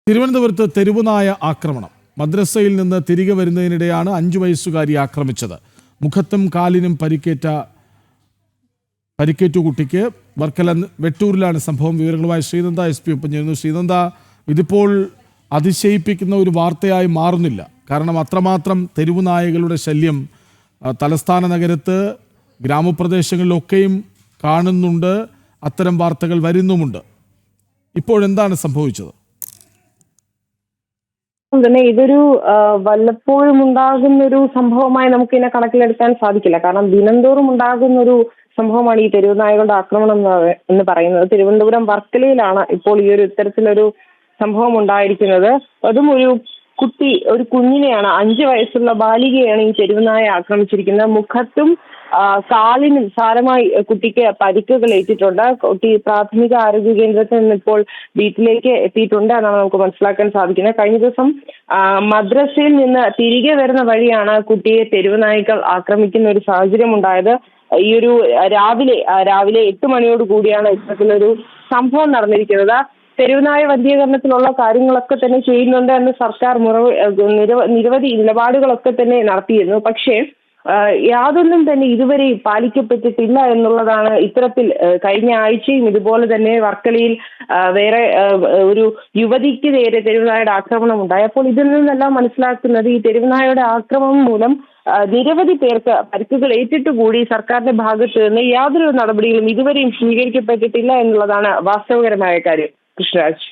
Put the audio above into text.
തിരുവനന്തപുരത്ത് തെരുവുനായ ആക്രമണം. മദ്രസയിൽ നിന്ന് തിരികെ വരുന്നതിനിടെയാണ് 5 വയസ്സുകാരി ആക്രമിച്ചത്. മുഖത്തും കാലിനും പരിക്കേറ്റു കുട്ടിക്ക്. വർക്കല വെട്ടൂരിലാണ് സംഭവം. വിവരങ്ങളുമായി ശ്രീനന്ദ SP ഒപ്പം ചേരുന്നു. ശ്രീനന്ദ, ഇതിപ്പോൾ അതിശയിപ്പിക്കുന്ന ഒരു വാർത്തയായി മാറുന്നില്ല. കാരണം അത്രമാത്രം തെരുവുനായകളുടെ ശല്യം തലസ്ഥാന നഗരത്ത് ഗ്രാമപ്രദേശങ്ങളിലൊക്കെയും കാണുന്നുണ്ട്. അത്തരം വാർത്തകൾ വരുന്നുമുണ്ട്. ഇപ്പോഴെന്താണ് സംഭവിച്ചത്? തന്നെ ഇതൊരു വല്ലപ്പോഴും ഉണ്ടാകുന്ന ഒരു സംഭവമായി നമുക്ക് ഇതിനെ കണക്കിലെടുക്കാൻ സാധിക്കില്ല. കാരണം ദിനംതോറും ഉണ്ടാകുന്ന ഒരു സംഭവമാണ് ഈ തെരുവുനായകളുടെ ആക്രമണം എന്ന് പറയുന്നത്. തിരുവനന്തപുരം വർക്കലയിലാണ് ഇപ്പോൾ ഈ ഒരു ഇത്തരത്തിലൊരു സംഭവം ഉണ്ടായിരിക്കുന്നത്. അതും ഒരു കുഞ്ഞിനെയാണ്, 5 വയസ്സുള്ള ബാലികയാണ് ഈ തെരുവുനായ ആക്രമിച്ചിരിക്കുന്നത്. മുഖത്തും കാലിനും സാരമായി കുട്ടിക്ക് പരിക്കുകൾ ഏറ്റിട്ടുണ്ട്. കുട്ടി പ്രാഥമിക ആരോഗ്യ കേന്ദ്രത്തിൽ നിന്ന് ഇപ്പോൾ വീട്ടിലേക്ക് എത്തിയിട്ടുണ്ട് എന്നാണ് നമുക്ക് മനസ്സിലാക്കാൻ സാധിക്കുന്നത്. കഴിഞ്ഞ ദിവസം മദ്രസയിൽ നിന്ന് തിരികെ വരുന്ന വഴിയാണ് കുട്ടിയെ തെരുവുനായ്ക്കൾ ആക്രമിക്കുന്ന ഒരു സാഹചര്യം ഉണ്ടായത്. ഈ ഒരു രാവിലെ 8 മണിയോട് കൂടിയാണ് ഇത്തരത്തിലൊരു സംഭവം നടന്നിരിക്കുന്നത്. തെരുവുനായ വന്ധീകരണത്തിലുള്ള കാര്യങ്ങളൊക്കെ തന്നെ ചെയ്യുന്നുണ്ട് എന്ന് സർക്കാർ നിരവധി നിലപാടുകളൊക്കെ തന്നെ നടത്തിയിരുന്നു. പക്ഷേ യാതൊന്നും തന്നെ ഇതുവരെ പാലിക്കപ്പെട്ടിട്ടില്ല എന്നുള്ളതാണ്. ഇത്തരത്തിൽ കഴിഞ്ഞ ആഴ്ചയും ഇതുപോലെ തന്നെ വർക്കലയിൽ വേറെ ഒരു യുവതിക്ക് നേരെ തെരുവുനായയുടെ ആക്രമണം ഉണ്ടായി. അപ്പോൾ ഇതിൽ നിന്നെല്ലാം മനസ്സിലാക്കുന്നത് ഈ തെരുവുനായയുടെ ആക്രമണം മൂലം നിരവധി പേർക്ക് പരിക്കുകൾ ഏറ്റിട്ടുകൂടി സർക്കാരിന്റെ ഭാഗത്ത് നിന്ന് യാതൊരു നടപടികളും ഇതുവരെയും സ്വീകരിക്കപ്പെട്ടിട്ടില്ല എന്നുള്ളതാണ് വാസ്തവകരമായ കാര്യം. കൃഷ്ണരാജ്.